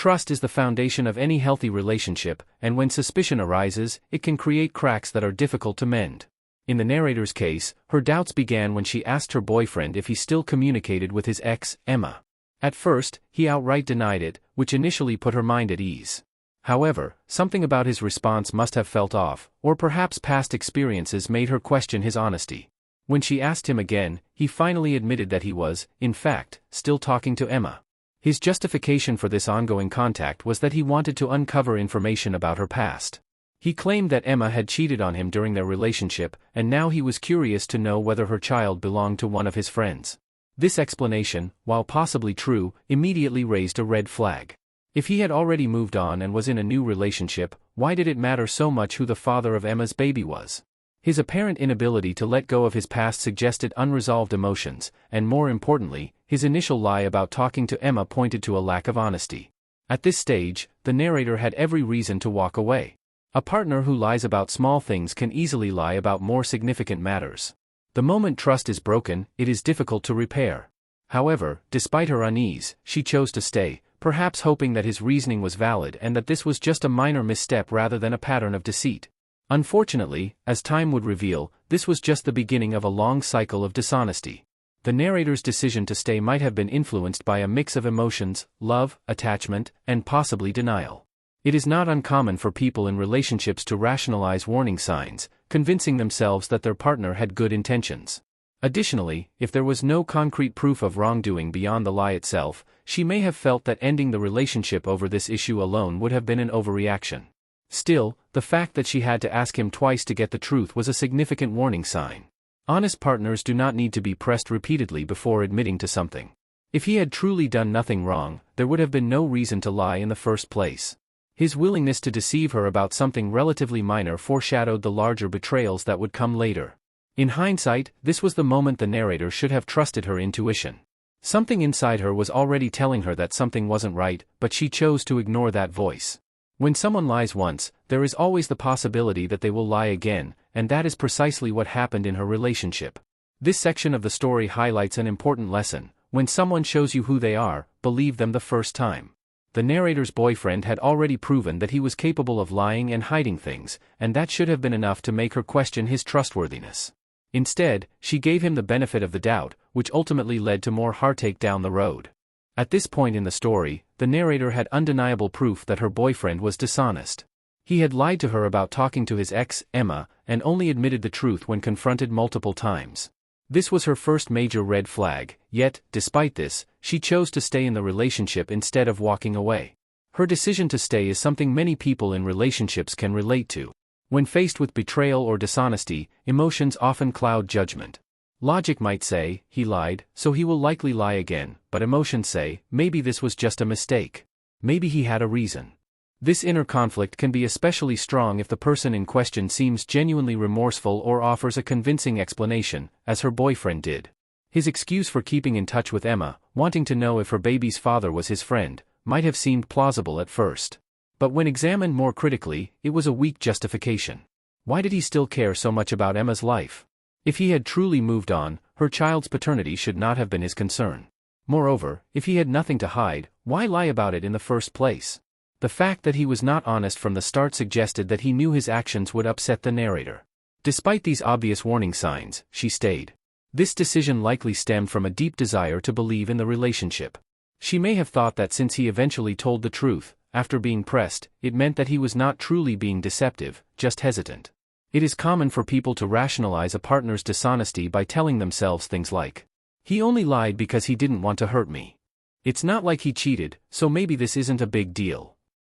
Trust is the foundation of any healthy relationship, and when suspicion arises, it can create cracks that are difficult to mend. In the narrator's case, her doubts began when she asked her boyfriend if he still communicated with his ex, Emma. At first, he outright denied it, which initially put her mind at ease. However, something about his response must have felt off, or perhaps past experiences made her question his honesty. When she asked him again, he finally admitted that he was, in fact, still talking to Emma. His justification for this ongoing contact was that he wanted to uncover information about her past. He claimed that Emma had cheated on him during their relationship, and now he was curious to know whether her child belonged to one of his friends. This explanation, while possibly true, immediately raised a red flag. If he had already moved on and was in a new relationship, why did it matter so much who the father of Emma's baby was? His apparent inability to let go of his past suggested unresolved emotions, and more importantly, his initial lie about talking to Emma pointed to a lack of honesty. At this stage, the narrator had every reason to walk away. A partner who lies about small things can easily lie about more significant matters. The moment trust is broken, it is difficult to repair. However, despite her unease, she chose to stay, perhaps hoping that his reasoning was valid and that this was just a minor misstep rather than a pattern of deceit. Unfortunately, as time would reveal, this was just the beginning of a long cycle of dishonesty. The narrator's decision to stay might have been influenced by a mix of emotions, love, attachment, and possibly denial. It is not uncommon for people in relationships to rationalize warning signs, convincing themselves that their partner had good intentions. Additionally, if there was no concrete proof of wrongdoing beyond the lie itself, she may have felt that ending the relationship over this issue alone would have been an overreaction. Still, the fact that she had to ask him twice to get the truth was a significant warning sign. Honest partners do not need to be pressed repeatedly before admitting to something. If he had truly done nothing wrong, there would have been no reason to lie in the first place. His willingness to deceive her about something relatively minor foreshadowed the larger betrayals that would come later. In hindsight, this was the moment the narrator should have trusted her intuition. Something inside her was already telling her that something wasn't right, but she chose to ignore that voice. When someone lies once, there is always the possibility that they will lie again, and that is precisely what happened in her relationship. This section of the story highlights an important lesson: when someone shows you who they are, believe them the first time. The narrator's boyfriend had already proven that he was capable of lying and hiding things, and that should have been enough to make her question his trustworthiness. Instead, she gave him the benefit of the doubt, which ultimately led to more heartache down the road. At this point in the story, the narrator had undeniable proof that her boyfriend was dishonest. He had lied to her about talking to his ex, Emma, and only admitted the truth when confronted multiple times. This was her first major red flag, yet, despite this, she chose to stay in the relationship instead of walking away. Her decision to stay is something many people in relationships can relate to. When faced with betrayal or dishonesty, emotions often cloud judgment. Logic might say, he lied, so he will likely lie again, but emotions say, maybe this was just a mistake. Maybe he had a reason. This inner conflict can be especially strong if the person in question seems genuinely remorseful or offers a convincing explanation, as her boyfriend did. His excuse for keeping in touch with Emma, wanting to know if her baby's father was his friend, might have seemed plausible at first. But when examined more critically, it was a weak justification. Why did he still care so much about Emma's life? If he had truly moved on, her child's paternity should not have been his concern. Moreover, if he had nothing to hide, why lie about it in the first place? The fact that he was not honest from the start suggested that he knew his actions would upset the narrator. Despite these obvious warning signs, she stayed. This decision likely stemmed from a deep desire to believe in the relationship. She may have thought that since he eventually told the truth, after being pressed, it meant that he was not truly being deceptive, just hesitant. It is common for people to rationalize a partner's dishonesty by telling themselves things like, "He only lied because he didn't want to hurt me. It's not like he cheated, so maybe this isn't a big deal.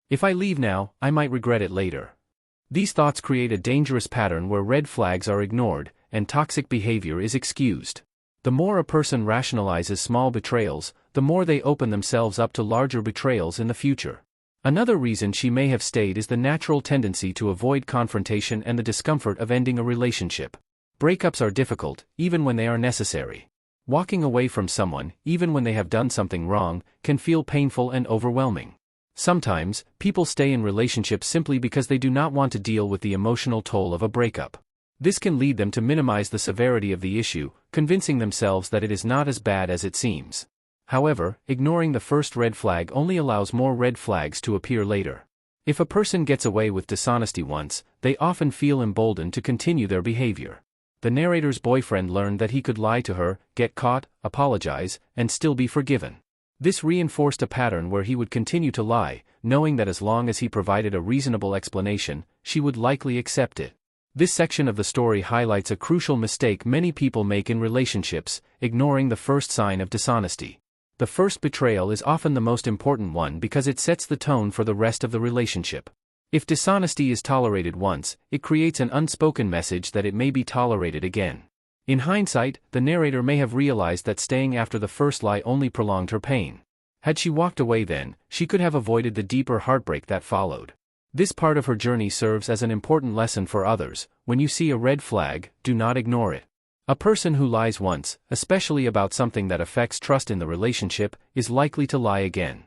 If I leave now, I might regret it later." These thoughts create a dangerous pattern where red flags are ignored, and toxic behavior is excused. The more a person rationalizes small betrayals, the more they open themselves up to larger betrayals in the future. Another reason she may have stayed is the natural tendency to avoid confrontation and the discomfort of ending a relationship. Breakups are difficult, even when they are necessary. Walking away from someone, even when they have done something wrong, can feel painful and overwhelming. Sometimes, people stay in relationships simply because they do not want to deal with the emotional toll of a breakup. This can lead them to minimize the severity of the issue, convincing themselves that it is not as bad as it seems. However, ignoring the first red flag only allows more red flags to appear later. If a person gets away with dishonesty once, they often feel emboldened to continue their behavior. The narrator's boyfriend learned that he could lie to her, get caught, apologize, and still be forgiven. This reinforced a pattern where he would continue to lie, knowing that as long as he provided a reasonable explanation, she would likely accept it. This section of the story highlights a crucial mistake many people make in relationships: ignoring the first sign of dishonesty. The first betrayal is often the most important one because it sets the tone for the rest of the relationship. If dishonesty is tolerated once, it creates an unspoken message that it may be tolerated again. In hindsight, the narrator may have realized that staying after the first lie only prolonged her pain. Had she walked away then, she could have avoided the deeper heartbreak that followed. This part of her journey serves as an important lesson for others: when you see a red flag, do not ignore it. A person who lies once, especially about something that affects trust in the relationship, is likely to lie again.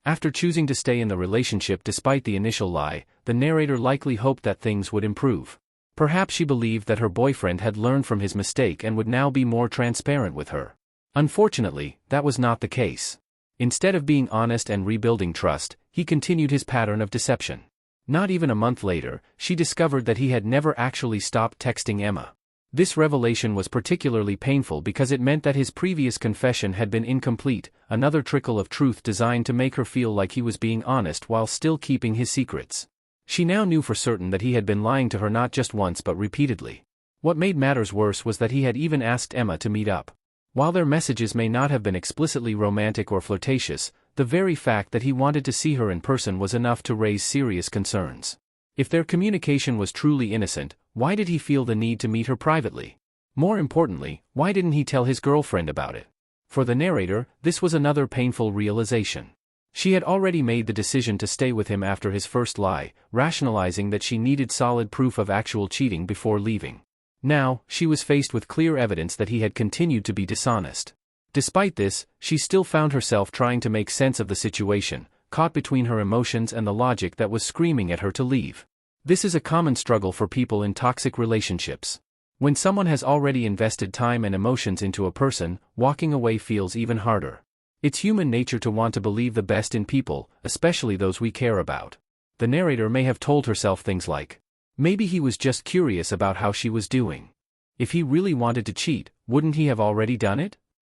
After choosing to stay in the relationship despite the initial lie, the narrator likely hoped that things would improve. Perhaps she believed that her boyfriend had learned from his mistake and would now be more transparent with her. Unfortunately, that was not the case. Instead of being honest and rebuilding trust, he continued his pattern of deception. Not even a month later, she discovered that he had never actually stopped texting Emma. This revelation was particularly painful because it meant that his previous confession had been incomplete, another trickle of truth designed to make her feel like he was being honest while still keeping his secrets. She now knew for certain that he had been lying to her not just once but repeatedly. What made matters worse was that he had even asked Emma to meet up. While their messages may not have been explicitly romantic or flirtatious, the very fact that he wanted to see her in person was enough to raise serious concerns. If their communication was truly innocent, why did he feel the need to meet her privately? More importantly, why didn't he tell his girlfriend about it? For the narrator, this was another painful realization. She had already made the decision to stay with him after his first lie, rationalizing that she needed solid proof of actual cheating before leaving. Now, she was faced with clear evidence that he had continued to be dishonest. Despite this, she still found herself trying to make sense of the situation, caught between her emotions and the logic that was screaming at her to leave. This is a common struggle for people in toxic relationships. When someone has already invested time and emotions into a person, walking away feels even harder. It's human nature to want to believe the best in people, especially those we care about. The narrator may have told herself things like, maybe he was just curious about how she was doing. If he really wanted to cheat, wouldn't he have already done it?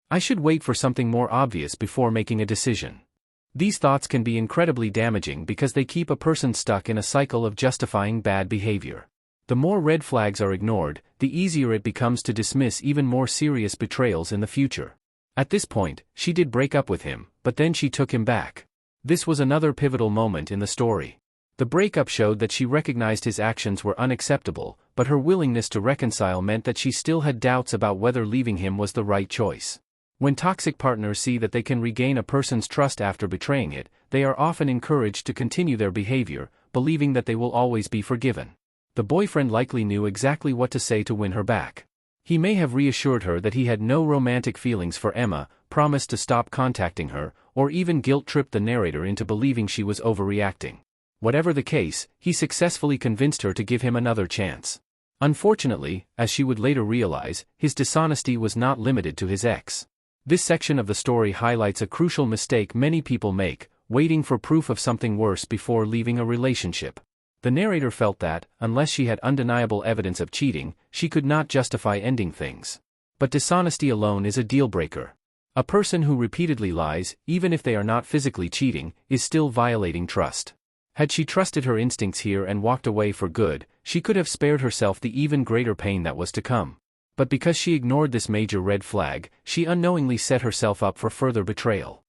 I should wait for something more obvious before making a decision. These thoughts can be incredibly damaging because they keep a person stuck in a cycle of justifying bad behavior. The more red flags are ignored, the easier it becomes to dismiss even more serious betrayals in the future. At this point, she did break up with him, but then she took him back. This was another pivotal moment in the story. The breakup showed that she recognized his actions were unacceptable, but her willingness to reconcile meant that she still had doubts about whether leaving him was the right choice. When toxic partners see that they can regain a person's trust after betraying it, they are often encouraged to continue their behavior, believing that they will always be forgiven. The boyfriend likely knew exactly what to say to win her back. He may have reassured her that he had no romantic feelings for Emma, promised to stop contacting her, or even guilt-tripped the narrator into believing she was overreacting. Whatever the case, he successfully convinced her to give him another chance. Unfortunately, as she would later realize, his dishonesty was not limited to his ex. This section of the story highlights a crucial mistake many people make: waiting for proof of something worse before leaving a relationship. The narrator felt that, unless she had undeniable evidence of cheating, she could not justify ending things. But dishonesty alone is a deal-breaker. A person who repeatedly lies, even if they are not physically cheating, is still violating trust. Had she trusted her instincts here and walked away for good, she could have spared herself the even greater pain that was to come. But because she ignored this major red flag, she unknowingly set herself up for further betrayal.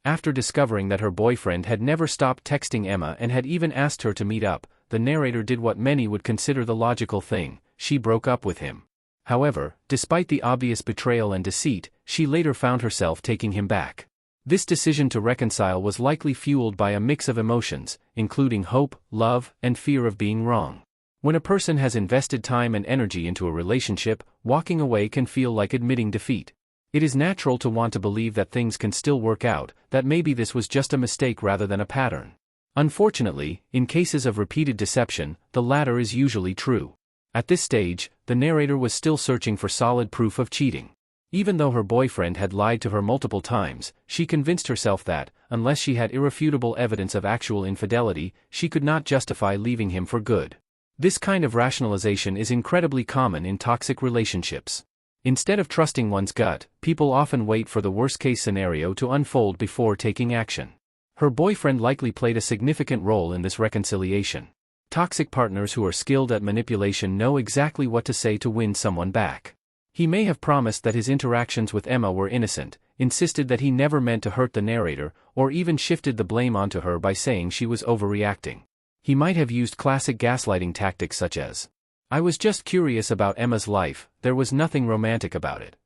After discovering that her boyfriend had never stopped texting Emma and had even asked her to meet up, the narrator did what many would consider the logical thing: she broke up with him. However, despite the obvious betrayal and deceit, she later found herself taking him back. This decision to reconcile was likely fueled by a mix of emotions, including hope, love, and fear of being wrong. When a person has invested time and energy into a relationship, walking away can feel like admitting defeat. It is natural to want to believe that things can still work out, that maybe this was just a mistake rather than a pattern. Unfortunately, in cases of repeated deception, the latter is usually true. At this stage, the narrator was still searching for solid proof of cheating. Even though her boyfriend had lied to her multiple times, she convinced herself that, unless she had irrefutable evidence of actual infidelity, she could not justify leaving him for good. This kind of rationalization is incredibly common in toxic relationships. Instead of trusting one's gut, people often wait for the worst-case scenario to unfold before taking action. Her boyfriend likely played a significant role in this reconciliation. Toxic partners who are skilled at manipulation know exactly what to say to win someone back. He may have promised that his interactions with Emma were innocent, insisted that he never meant to hurt the narrator, or even shifted the blame onto her by saying she was overreacting. He might have used classic gaslighting tactics such as, "I was just curious about Emma's life, there was nothing romantic about it.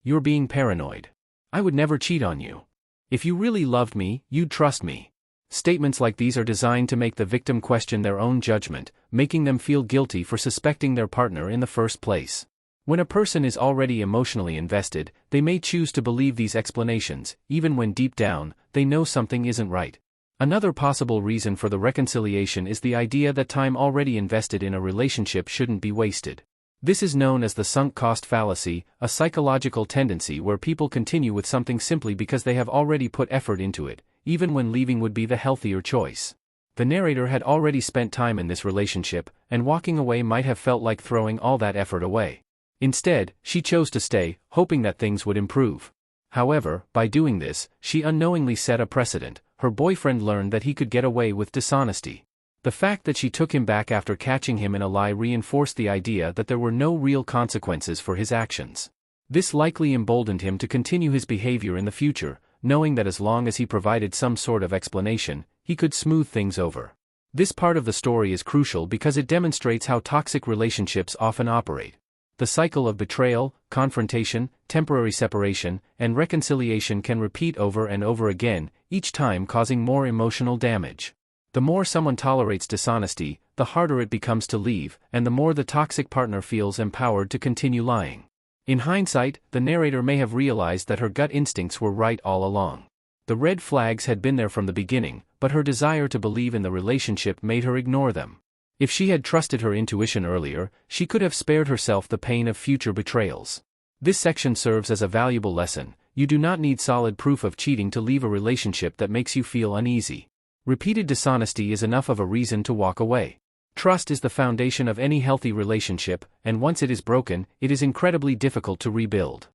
You're being paranoid. I would never cheat on you. If you really loved me, you'd trust me." Statements like these are designed to make the victim question their own judgment, making them feel guilty for suspecting their partner in the first place. When a person is already emotionally invested, they may choose to believe these explanations, even when deep down, they know something isn't right. Another possible reason for the reconciliation is the idea that time already invested in a relationship shouldn't be wasted. This is known as the sunk cost fallacy, a psychological tendency where people continue with something simply because they have already put effort into it, even when leaving would be the healthier choice. The narrator had already spent time in this relationship, and walking away might have felt like throwing all that effort away. Instead, she chose to stay, hoping that things would improve. However, by doing this, she unknowingly set a precedent. Her boyfriend learned that he could get away with dishonesty. The fact that she took him back after catching him in a lie reinforced the idea that there were no real consequences for his actions. This likely emboldened him to continue his behavior in the future, knowing that as long as he provided some sort of explanation, he could smooth things over. This part of the story is crucial because it demonstrates how toxic relationships often operate. The cycle of betrayal, confrontation, temporary separation, and reconciliation can repeat over and over again, each time causing more emotional damage. The more someone tolerates dishonesty, the harder it becomes to leave, and the more the toxic partner feels empowered to continue lying. In hindsight, the narrator may have realized that her gut instincts were right all along. The red flags had been there from the beginning, but her desire to believe in the relationship made her ignore them. If she had trusted her intuition earlier, she could have spared herself the pain of future betrayals. This section serves as a valuable lesson. You do not need solid proof of cheating to leave a relationship that makes you feel uneasy. Repeated dishonesty is enough of a reason to walk away. Trust is the foundation of any healthy relationship, and once it is broken, it is incredibly difficult to rebuild.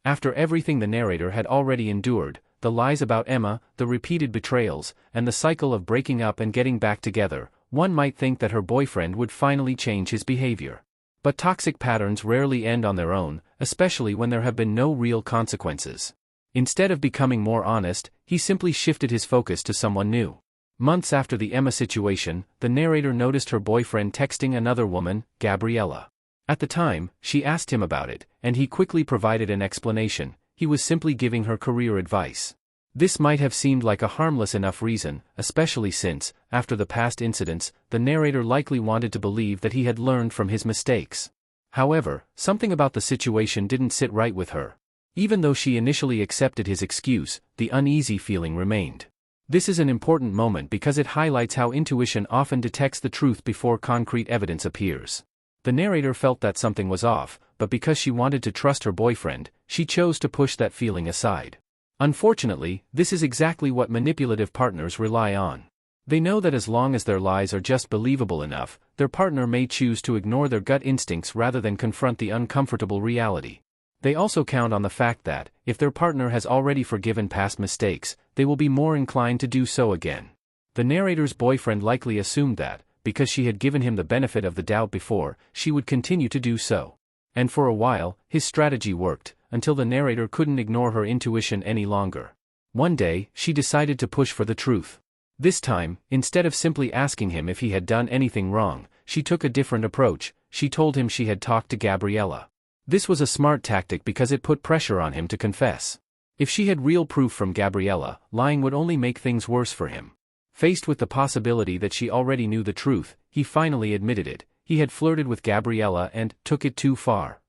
After everything the narrator had already endured, the lies about Emma, the repeated betrayals, and the cycle of breaking up and getting back together, one might think that her boyfriend would finally change his behavior. But toxic patterns rarely end on their own, especially when there have been no real consequences. Instead of becoming more honest, he simply shifted his focus to someone new. Months after the Emma situation, the narrator noticed her boyfriend texting another woman, Gabriella. At the time, she asked him about it, and he quickly provided an explanation. He was simply giving her career advice. This might have seemed like a harmless enough reason, especially since, after the past incidents, the narrator likely wanted to believe that he had learned from his mistakes. However, something about the situation didn't sit right with her. Even though she initially accepted his excuse, the uneasy feeling remained. This is an important moment because it highlights how intuition often detects the truth before concrete evidence appears. The narrator felt that something was off, but because she wanted to trust her boyfriend, she chose to push that feeling aside. Unfortunately, this is exactly what manipulative partners rely on. They know that as long as their lies are just believable enough, their partner may choose to ignore their gut instincts rather than confront the uncomfortable reality. They also count on the fact that, if their partner has already forgiven past mistakes, they will be more inclined to do so again. The narrator's boyfriend likely assumed that, because she had given him the benefit of the doubt before, she would continue to do so. And for a while, his strategy worked, until the narrator couldn't ignore her intuition any longer. One day, she decided to push for the truth. This time, instead of simply asking him if he had done anything wrong, she took a different approach. She told him she had talked to Gabriella. This was a smart tactic because it put pressure on him to confess. If she had real proof from Gabriella, lying would only make things worse for him. Faced with the possibility that she already knew the truth, he finally admitted it. He had flirted with Gabriella and took it too far.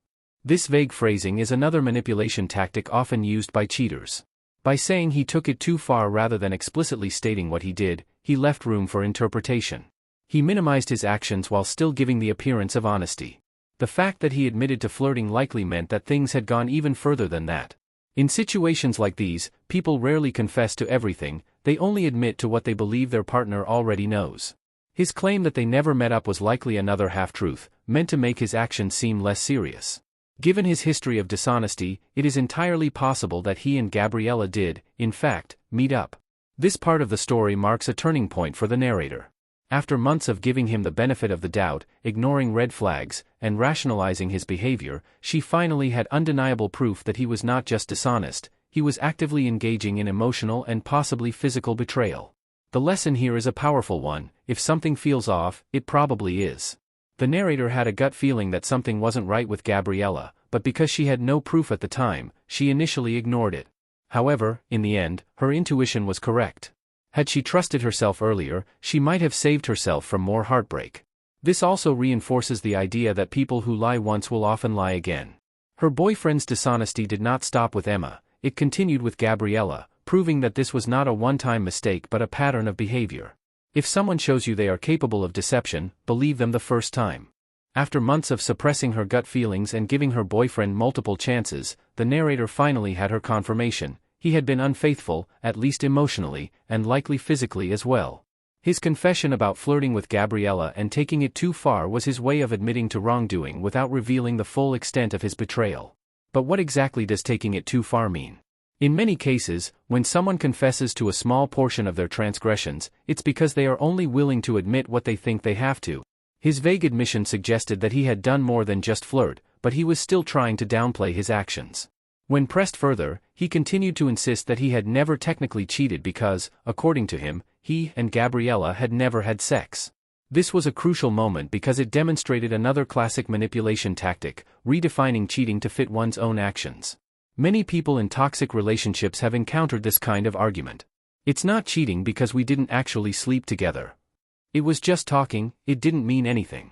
This vague phrasing is another manipulation tactic often used by cheaters. By saying he took it too far rather than explicitly stating what he did, he left room for interpretation. He minimized his actions while still giving the appearance of honesty. The fact that he admitted to flirting likely meant that things had gone even further than that. In situations like these, people rarely confess to everything, they only admit to what they believe their partner already knows. His claim that they never met up was likely another half-truth, meant to make his actions seem less serious. Given his history of dishonesty, it is entirely possible that he and Gabriella did, in fact, meet up. This part of the story marks a turning point for the narrator. After months of giving him the benefit of the doubt, ignoring red flags, and rationalizing his behavior, she finally had undeniable proof that he was not just dishonest, he was actively engaging in emotional and possibly physical betrayal. The lesson here is a powerful one: if something feels off, it probably is. The narrator had a gut feeling that something wasn't right with Gabriella, but because she had no proof at the time, she initially ignored it. However, in the end, her intuition was correct. Had she trusted herself earlier, she might have saved herself from more heartbreak. This also reinforces the idea that people who lie once will often lie again. Her boyfriend's dishonesty did not stop with Emma, it continued with Gabriella, proving that this was not a one-time mistake but a pattern of behavior. If someone shows you they are capable of deception, believe them the first time. After months of suppressing her gut feelings and giving her boyfriend multiple chances, the narrator finally had her confirmation: he had been unfaithful, at least emotionally, and likely physically as well. His confession about flirting with Gabriella and taking it too far was his way of admitting to wrongdoing without revealing the full extent of his betrayal. But what exactly does taking it too far mean? In many cases, when someone confesses to a small portion of their transgressions, it's because they are only willing to admit what they think they have to. His vague admission suggested that he had done more than just flirt, but he was still trying to downplay his actions. When pressed further, he continued to insist that he had never technically cheated because, according to him, he and Gabriella had never had sex. This was a crucial moment because it demonstrated another classic manipulation tactic: redefining cheating to fit one's own actions. Many people in toxic relationships have encountered this kind of argument. It's not cheating because we didn't actually sleep together. It was just talking, it didn't mean anything.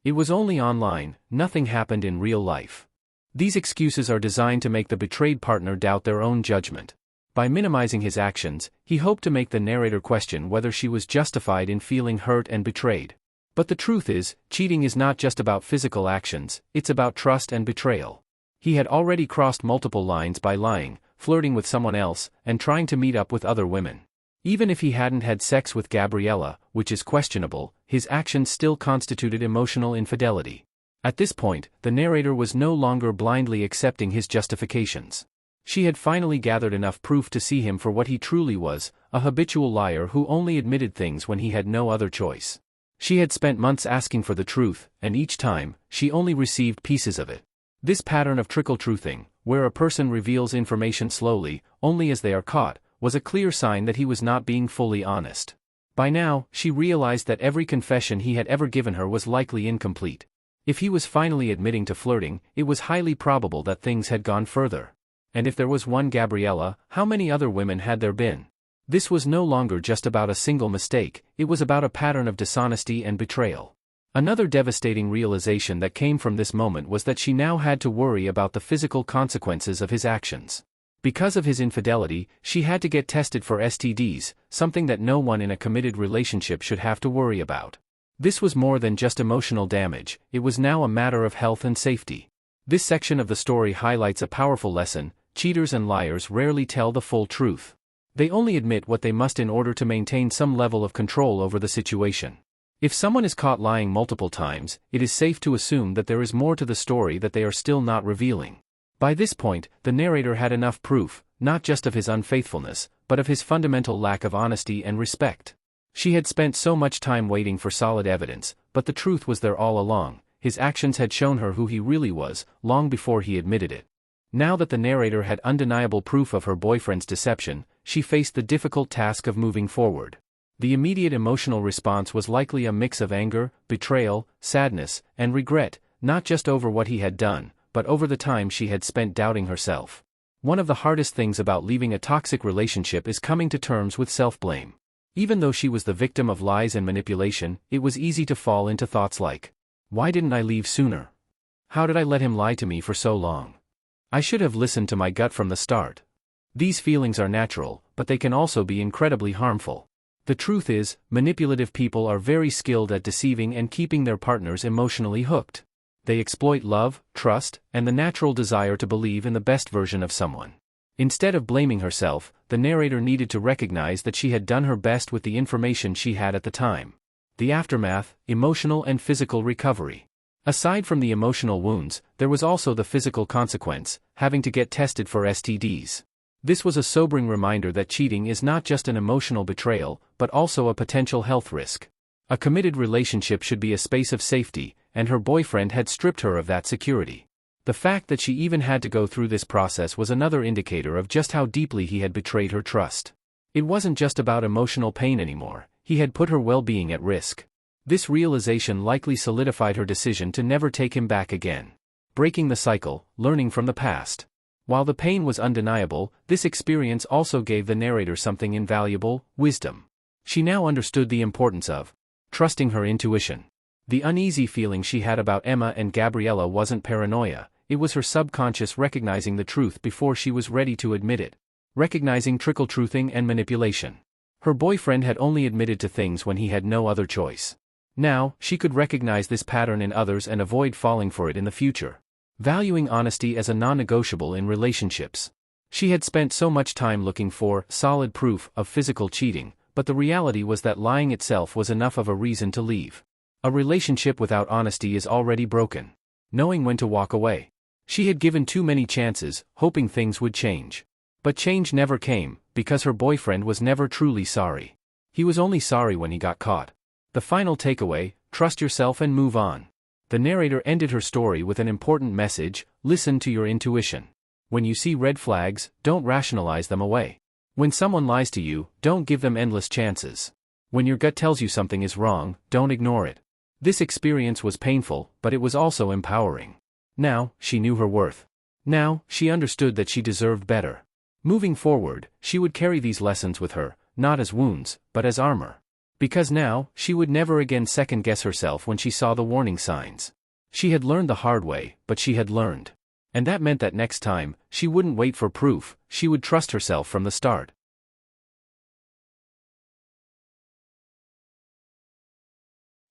It was only online, nothing happened in real life. These excuses are designed to make the betrayed partner doubt their own judgment. By minimizing his actions, he hoped to make the narrator question whether she was justified in feeling hurt and betrayed. But the truth is, cheating is not just about physical actions, it's about trust and betrayal. He had already crossed multiple lines by lying, flirting with someone else, and trying to meet up with other women. Even if he hadn't had sex with Gabriella, which is questionable, his actions still constituted emotional infidelity. At this point, the narrator was no longer blindly accepting his justifications. She had finally gathered enough proof to see him for what he truly was: a habitual liar who only admitted things when he had no other choice. She had spent months asking for the truth, and each time, she only received pieces of it. This pattern of trickle-truthing, where a person reveals information slowly, only as they are caught, was a clear sign that he was not being fully honest. By now, she realized that every confession he had ever given her was likely incomplete. If he was finally admitting to flirting, it was highly probable that things had gone further. And if there was one Gabriella, how many other women had there been? This was no longer just about a single mistake, it was about a pattern of dishonesty and betrayal. Another devastating realization that came from this moment was that she now had to worry about the physical consequences of his actions. Because of his infidelity, she had to get tested for STDs, something that no one in a committed relationship should have to worry about. This was more than just emotional damage, it was now a matter of health and safety. This section of the story highlights a powerful lesson: cheaters and liars rarely tell the full truth. They only admit what they must in order to maintain some level of control over the situation. If someone is caught lying multiple times, it is safe to assume that there is more to the story that they are still not revealing. By this point, the narrator had enough proof, not just of his unfaithfulness, but of his fundamental lack of honesty and respect. She had spent so much time waiting for solid evidence, but the truth was there all along: his actions had shown her who he really was, long before he admitted it. Now that the narrator had undeniable proof of her boyfriend's deception, she faced the difficult task of moving forward. The immediate emotional response was likely a mix of anger, betrayal, sadness, and regret, not just over what he had done, but over the time she had spent doubting herself. One of the hardest things about leaving a toxic relationship is coming to terms with self-blame. Even though she was the victim of lies and manipulation, it was easy to fall into thoughts like, "Why didn't I leave sooner? How did I let him lie to me for so long? I should have listened to my gut from the start." These feelings are natural, but they can also be incredibly harmful. The truth is, manipulative people are very skilled at deceiving and keeping their partners emotionally hooked. They exploit love, trust, and the natural desire to believe in the best version of someone. Instead of blaming herself, the narrator needed to recognize that she had done her best with the information she had at the time. The aftermath, emotional and physical recovery. Aside from the emotional wounds, there was also the physical consequence, having to get tested for STDs. This was a sobering reminder that cheating is not just an emotional betrayal, but also a potential health risk. A committed relationship should be a space of safety, and her boyfriend had stripped her of that security. The fact that she even had to go through this process was another indicator of just how deeply he had betrayed her trust. It wasn't just about emotional pain anymore, he had put her well-being at risk. This realization likely solidified her decision to never take him back again. Breaking the cycle, learning from the past. While the pain was undeniable, this experience also gave the narrator something invaluable: wisdom. She now understood the importance of trusting her intuition. The uneasy feeling she had about Emma and Gabriella wasn't paranoia, it was her subconscious recognizing the truth before she was ready to admit it. Recognizing trickle-truthing and manipulation. Her boyfriend had only admitted to things when he had no other choice. Now, she could recognize this pattern in others and avoid falling for it in the future. Valuing honesty as a non-negotiable in relationships. She had spent so much time looking for solid proof of physical cheating, but the reality was that lying itself was enough of a reason to leave. A relationship without honesty is already broken. Knowing when to walk away. She had given too many chances, hoping things would change. But change never came, because her boyfriend was never truly sorry. He was only sorry when he got caught. The final takeaway: trust yourself and move on. The narrator ended her story with an important message: listen to your intuition. When you see red flags, don't rationalize them away. When someone lies to you, don't give them endless chances. When your gut tells you something is wrong, don't ignore it. This experience was painful, but it was also empowering. Now, she knew her worth. Now, she understood that she deserved better. Moving forward, she would carry these lessons with her, not as wounds, but as armor. Because now, she would never again second-guess herself when she saw the warning signs. She had learned the hard way, but she had learned. And that meant that next time, she wouldn't wait for proof, she would trust herself from the start.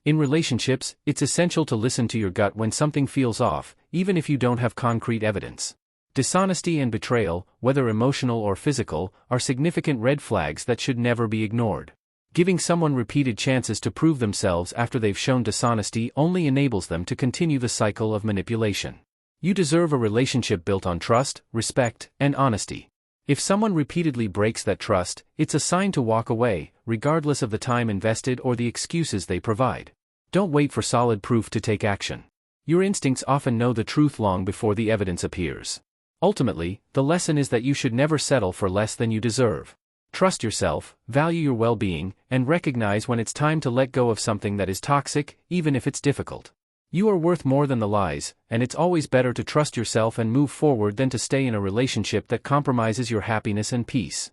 In relationships, it's essential to listen to your gut when something feels off, even if you don't have concrete evidence. Dishonesty and betrayal, whether emotional or physical, are significant red flags that should never be ignored. Giving someone repeated chances to prove themselves after they've shown dishonesty only enables them to continue the cycle of manipulation. You deserve a relationship built on trust, respect, and honesty. If someone repeatedly breaks that trust, it's a sign to walk away, regardless of the time invested or the excuses they provide. Don't wait for solid proof to take action. Your instincts often know the truth long before the evidence appears. Ultimately, the lesson is that you should never settle for less than you deserve. Trust yourself, value your well-being, and recognize when it's time to let go of something that is toxic, even if it's difficult. You are worth more than the lies, and it's always better to trust yourself and move forward than to stay in a relationship that compromises your happiness and peace.